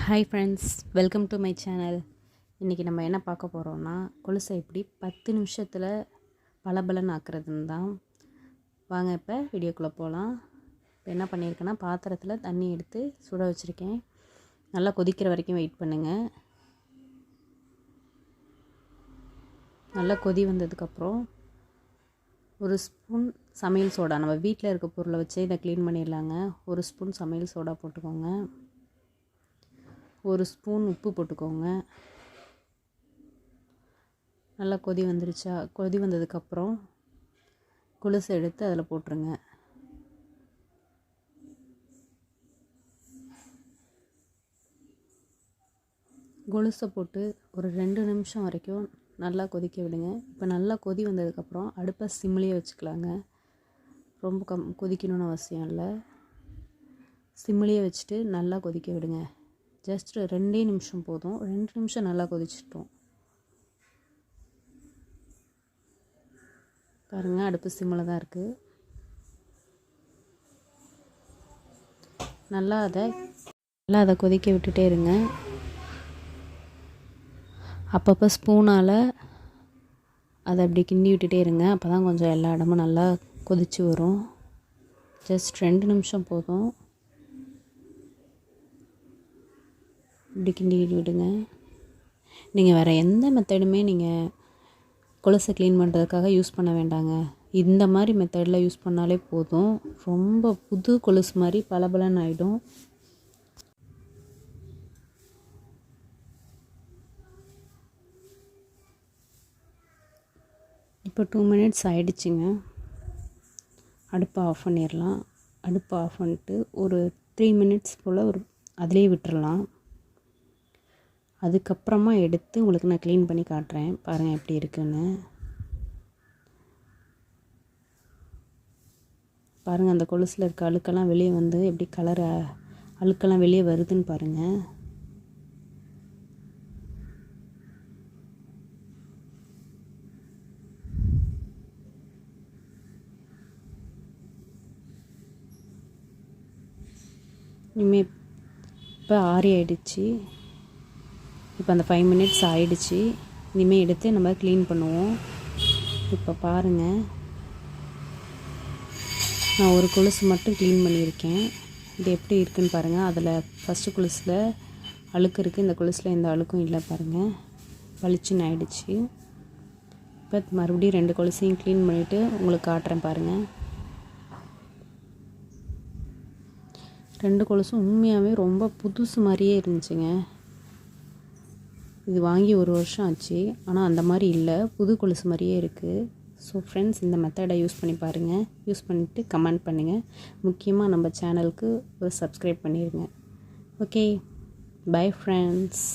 Hi friends, welcome to my channel. இன்றைக்கி நம்ம என்ன பார்க்க போகிறோம்னா, கொலுசை எப்படி 10 நிமிஷத்தில் பளபளன்னு ஆக்குறதுன்னு தான். வாங்க இப்போ வீடியோக்குள்ளே போகலாம். இப்போ என்ன பண்ணியிருக்கேன்னா, பாத்திரத்தில் தண்ணி எடுத்து சுட வச்சுருக்கேன். நல்லா கொதிக்கிற வரைக்கும் வெயிட் பண்ணுங்கள். நல்லா கொதி வந்ததுக்கப்புறம் ஒரு ஸ்பூன் சமையல் சோடா, நம்ம வீட்டில் இருக்க பொருளை வச்சு இதை க்ளீன் பண்ணிடலாங்க. ஒரு ஸ்பூன் சமையல் சோடா போட்டுக்கோங்க. ஒரு ஸ்பூன் உப்பு போட்டுக்கோங்க. நல்லா கொதி வந்துருச்சா? கொதி வந்ததுக்கப்புறம் கொலுசை எடுத்து அதில் போட்டுருங்க. கொலுசை போட்டு ஒரு 2 நிமிஷம் வரைக்கும் நல்லா கொதிக்க விடுங்க. இப்போ நல்லா கொதி வந்ததுக்கப்புறம் அடுப்பை சிம்லேயே வச்சுக்கலாங்க. ரொம்ப கொதிக்கணும்னு அவசியம் இல்லை. சிம்லேயே வச்சுட்டு நல்லா கொதிக்க விடுங்க. ஜஸ்ட் 2 நிமிஷம் போதும். 2 நிமிஷம் நல்லா கொதிச்சிட்டோம் பாருங்கள். அடுப்பு சிம்மில் தான் இருக்குது. நல்லா அதை கொதிக்க விட்டுட்டே இருங்க. அப்பப்போ ஸ்பூனால் அதை அப்படி கிண்டி விட்டுட்டே இருங்க. அப்போ தான் கொஞ்சம் எல்லா இடமும் நல்லா கொதித்து வரும். ஜஸ்ட் 2 நிமிஷம் போதும். இப்படி கிண்டி விடுங்க. நீங்கள் வேறு எந்த மெத்தடுமே நீங்கள் கொலுசை க்ளீன் பண்ணுறதுக்காக யூஸ் பண்ண வேண்டாங்க. இந்த மாதிரி மெத்தடில் யூஸ் பண்ணாலே போதும். ரொம்ப புது கொலுசு மாதிரி பளபளன்னு ஆகிடும். இப்போ 2 மினிட்ஸ் ஆகிடுச்சிங்க. அடுப்பை ஆஃப் பண்ணிடலாம். அடுப்பை ஆஃப் பண்ணிட்டு ஒரு 3 மினிட்ஸ் போல் அதிலே விட்டுறலாம். அதுக்கப்புறமா எடுத்து உங்களுக்கு நான் க்ளீன் பண்ணி காட்டுறேன். பாருங்கள் எப்படி இருக்குன்னு. பாருங்கள், அந்த கொலுசில் இருக்க அழுக்கெல்லாம் வெளியே வந்து எப்படி அழுக்கெல்லாம் வெளியே வருதுன்னு பாருங்கள். இனிமேல் இப்போ ஆறி ஆயிடுச்சு. இப்போ அந்த 5 மினிட்ஸ் ஆகிடுச்சு. இனிமேல் எடுத்து நம்ம க்ளீன் பண்ணுவோம். இப்போ பாருங்கள், நான் ஒரு கொலுசு மட்டும் க்ளீன் பண்ணியிருக்கேன். இது எப்படி இருக்குன்னு பாருங்கள். அதில் ஃபஸ்ட்டு கொலுசில் அழுக்கு இருக்குது, இந்த கொலுசில் எந்த அழுக்கும் இல்லை பாருங்கள். பளிச்சுன்னு ஆகிடுச்சு. இப்போ மறுபடியும் 2 கொலுசையும் க்ளீன் பண்ணிவிட்டு உங்களுக்கு காட்டுறேன் பாருங்கள். 2 கொலுசும் உண்மையாகவே ரொம்ப புதுசு மாதிரியே இருந்துச்சுங்க. இது வாங்கி 1 வருஷம் ஆச்சு. ஆனால் அந்த மாதிரி இல்லை, புது கொலுசு மாதிரியே இருக்குது. ஸோ ஃப்ரெண்ட்ஸ், இந்த மெத்தடை யூஸ் பண்ணி பாருங்கள். யூஸ் பண்ணிவிட்டு கமெண்ட் பண்ணுங்கள். முக்கியமாக நம்ம சேனலுக்கு ஒரு சப்ஸ்கிரைப் பண்ணிடுங்க. Okay, bye friends.